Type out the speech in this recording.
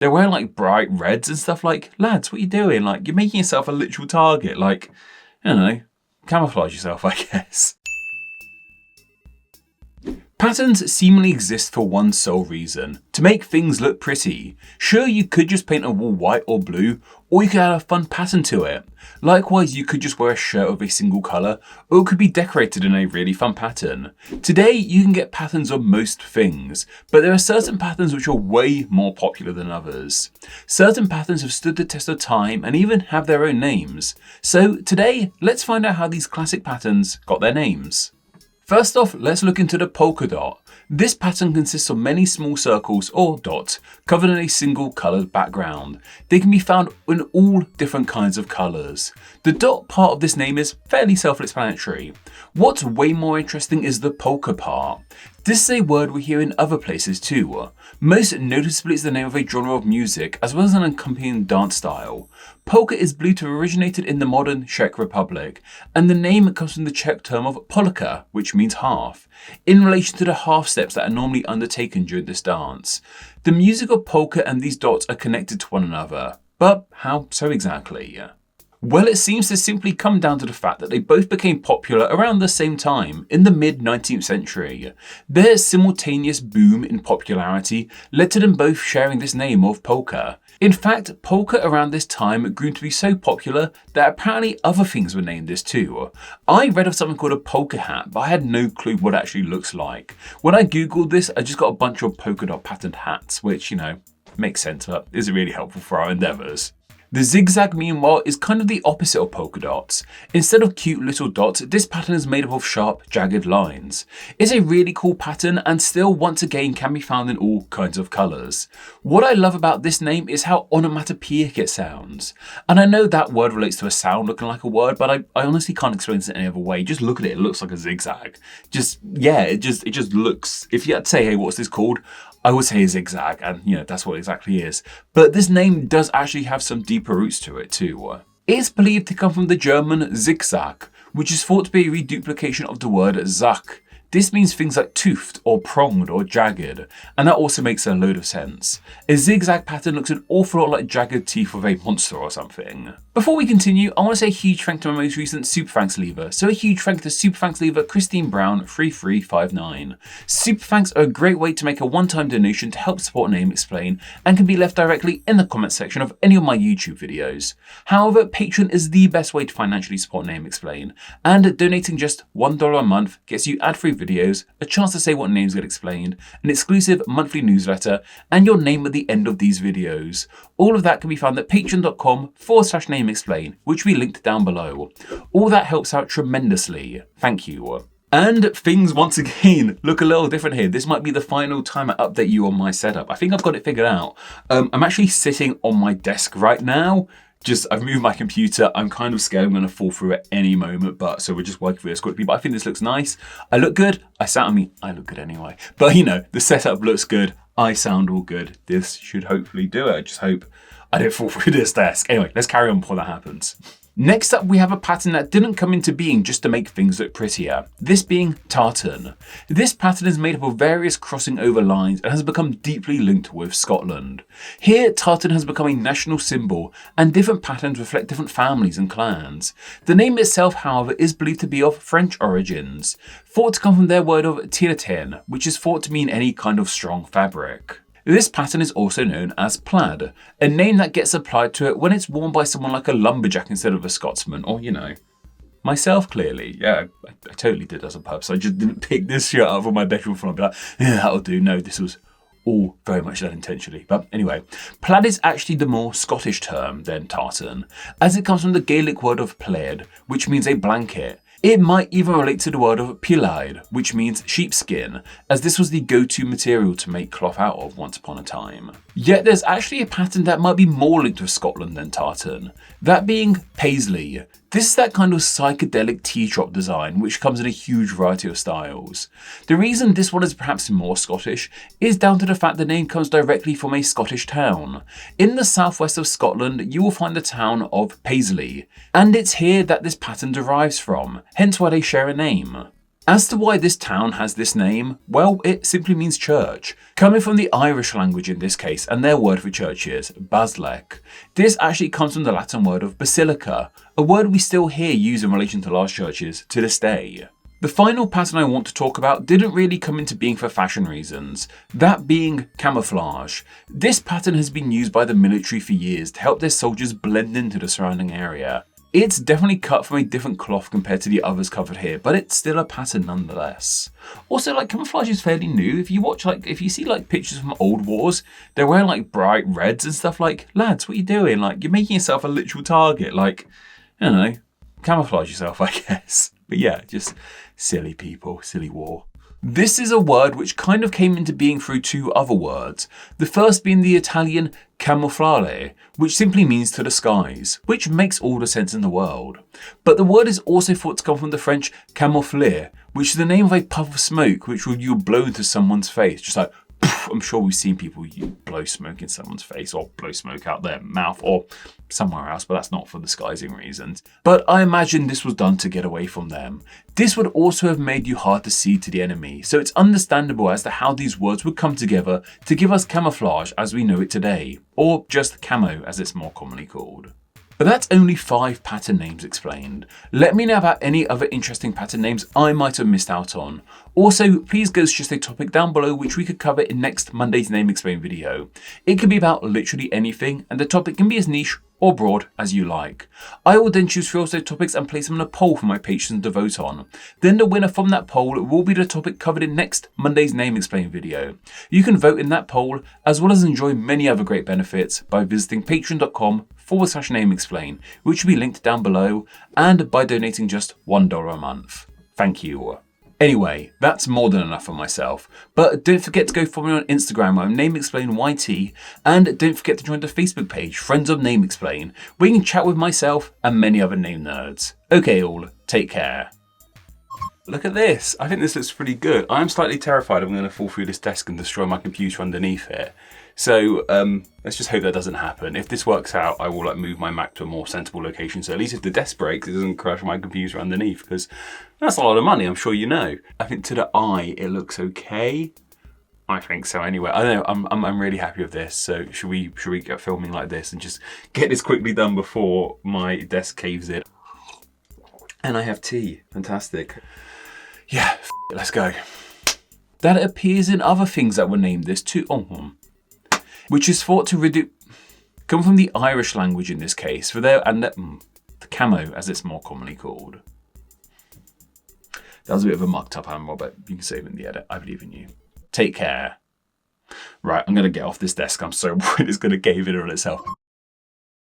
They're wearing like bright reds and stuff. Like, lads, what are you doing? Like, you're making yourself a literal target. Like, I don't know, camouflage yourself, I guess. Patterns seemingly exist for one sole reason: to make things look pretty. Sure, you could just paint a wall white or blue, or you could add a fun pattern to it. Likewise, you could just wear a shirt of a single colour, or it could be decorated in a really fun pattern. Today, you can get patterns on most things, but there are certain patterns which are way more popular than others. Certain patterns have stood the test of time and even have their own names. So today, let's find out how these classic patterns got their names. First off, let's look into the polka dot. This pattern consists of many small circles or dots covered in a single coloured background. They can be found in all different kinds of colours. The dot part of this name is fairly self-explanatory. What's way more interesting is the polka part. This is a word we hear in other places too. Most noticeably, it's the name of a genre of music as well as an accompanying dance style. Polka is believed to have originated in the modern Czech Republic, and the name comes from the Czech term of polka, which means half, in relation to the half steps that are normally undertaken during this dance. The music of polka and these dots are connected to one another, but how so exactly? Well, it seems to simply come down to the fact that they both became popular around the same time, in the mid-19th century. Their simultaneous boom in popularity led to them both sharing this name of polka. In fact, polka around this time grew to be so popular that apparently other things were named this too. I read of something called a polka hat, but I had no clue what it actually looks like. When I googled this, I just got a bunch of polka dot patterned hats, which, you know, makes sense, but isn't really helpful for our endeavours. The zigzag, meanwhile, is kind of the opposite of polka dots. Instead of cute little dots, this pattern is made up of sharp, jagged lines. It's a really cool pattern and still, once again, can be found in all kinds of colours. What I love about this name is how onomatopoeic it sounds. And I know that word relates to a sound looking like a word, but I honestly can't explain this in any other way. Just look at it, it looks like a zigzag. It just looks, if you had to say, hey, what's this called? I would say a zigzag, and you know, that's what it exactly is. But this name does actually have some deeper roots to it too. It's believed to come from the German ZIG-ZAG, which is thought to be a reduplication of the word Zag. This means things like toothed or pronged or jagged, and that also makes a load of sense. A zigzag pattern looks an awful lot like jagged teeth of a monster or something. Before we continue, I want to say a huge thank to my most recent Super Thanks leaver. So a huge thank to Super Thanks leaver Christine Brown 3359. Super Thanks are a great way to make a one-time donation to help support Name Explain, and can be left directly in the comment section of any of my YouTube videos. However, Patreon is the best way to financially support Name Explain, and donating just $1 a month gets you ad-free videos, a chance to say what names get explained, an exclusive monthly newsletter, and your name at the end of these videos. All of that can be found at patreon.com/nameexplain, which we linked down below. All that helps out tremendously. Thank you. And things once again look a little different here. This might be the final time I update you on my setup. I think I've got it figured out. I'm actually sitting on my desk right now. I've moved my computer. I'm kind of scared I'm going to fall through at any moment, so we're just working through this quickly. But I think this looks nice. I look good. I look good anyway. But you know, the setup looks good. I sound all good. This should hopefully do it. I just hope I don't fall through this desk. Anyway, let's carry on before that happens. Next up, we have a pattern that didn't come into being just to make things look prettier, this being tartan. This pattern is made up of various crossing over lines and has become deeply linked with Scotland. Here, tartan has become a national symbol, and different patterns reflect different families and clans. The name itself, however, is believed to be of French origins, thought to come from their word of tartan, which is thought to mean any kind of strong fabric. This pattern is also known as plaid, a name that gets applied to it when it's worn by someone like a lumberjack instead of a Scotsman, or, you know, myself clearly. Yeah, I totally did as a purpose. I just didn't pick this shirt up from my bedroom floor and be like, yeah, that'll do. No, this was all very much done intentionally. But anyway, plaid is actually the more Scottish term than tartan, as it comes from the Gaelic word of plaid, which means a blanket. It might even relate to the word of pillaid, which means sheepskin, as this was the go-to material to make cloth out of once upon a time. Yet there's actually a pattern that might be more linked with Scotland than tartan, that being paisley. This is that kind of psychedelic teardrop design which comes in a huge variety of styles. The reason this one is perhaps more Scottish is down to the fact the name comes directly from a Scottish town. In the southwest of Scotland, you will find the town of Paisley, and it's here that this pattern derives from, hence why they share a name. As to why this town has this name, well, it simply means church, coming from the Irish language in this case, and their word for church is basleck. This actually comes from the Latin word of basilica, a word we still hear used in relation to large churches to this day. The final pattern I want to talk about didn't really come into being for fashion reasons, that being camouflage. This pattern has been used by the military for years to help their soldiers blend into the surrounding area. It's definitely cut from a different cloth compared to the others covered here, but it's still a pattern nonetheless. Also, like, camouflage is fairly new. If you see pictures from old wars, they're wearing like bright reds and stuff. Like, lads, what are you doing? Like, you're making yourself a literal target. Like, I don't know, camouflage yourself, I guess. But yeah, just silly people, silly war. This is a word which kind of came into being through two other words. The first being the Italian camouflage, which simply means to the skies, which makes all the sense in the world. But the word is also thought to come from the French camoufler, which is the name of a puff of smoke which you blow into someone's face, just like, I'm sure we've seen people blow smoke in someone's face or blow smoke out their mouth or somewhere else, but that's not for disguising reasons. But I imagine this was done to get away from them. This would also have made you hard to see to the enemy, so it's understandable as to how these words would come together to give us camouflage as we know it today, or just camo as it's more commonly called. But that's only 5 pattern names explained. Let me know about any other interesting pattern names I might have missed out on. Also, please go suggest a topic down below which we could cover in next Monday's Name Explain video. It could be about literally anything, and the topic can be as niche or broad as you like. I will then choose 3 of those topics and place them in a poll for my patrons to vote on. Then the winner from that poll will be the topic covered in next Monday's Name Explain video. You can vote in that poll as well as enjoy many other great benefits by visiting patreon.com/Name Explain, which will be linked down below, and by donating just $1 a month. Thank you. Anyway, that's more than enough for myself, but don't forget to go follow me on Instagram where I'm NameExplainYT, and don't forget to join the Facebook page, Friends of Name Explain, where you can chat with myself and many other name nerds. Okay all, take care. Look at this, I think this looks pretty good. I'm slightly terrified I'm going to fall through this desk and destroy my computer underneath it. So let's just hope that doesn't happen. If this works out, I will move my Mac to a more sensible location. So at least if the desk breaks, it doesn't crash my computer underneath, because that's a lot of money, I'm sure you know. I think to the eye, it looks okay. I think so anyway. I don't know, I'm really happy with this. So should we get filming like this and just get this quickly done before my desk caves in? And I have tea, fantastic. Yeah, let's go. That it appears in other things that were named this too. Which is thought to come from the Irish language in this case, for their the camo as it's more commonly called. That was a bit of a mucked up animal, but you can save it in the edit. I believe in you. Take care. Right, I'm going to get off this desk. I'm so worried it's going to cave in on itself.